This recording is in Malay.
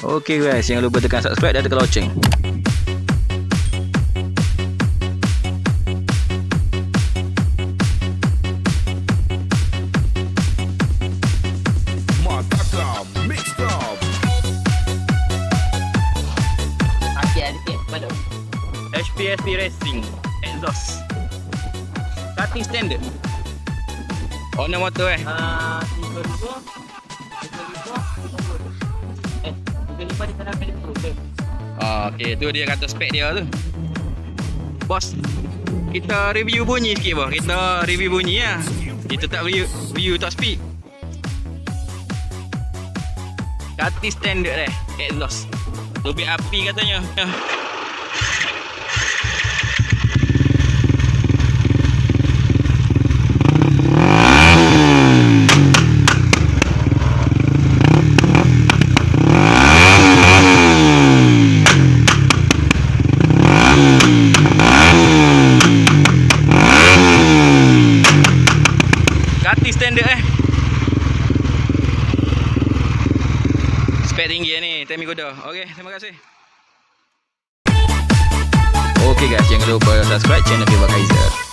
Okey guys, jangan lupa tekan subscribe dan tekan loceng. Mantap, mix drum. Sikit pada HPSP Racing exhaust cutting standard Owner motor 35 di sana pilih problem. Okey, tu dia kata spek dia tu. Bos, kita review bunyi sikit bos. Kita review bunyi lah. Kita tak review top speed. Cutting standard exhaust. Tubik api katanya. Cutting standard spek tinggi ni, Temi Goda. Okey, terima kasih. Okey guys, jangan lupa subscribe channel Viva Kaiser.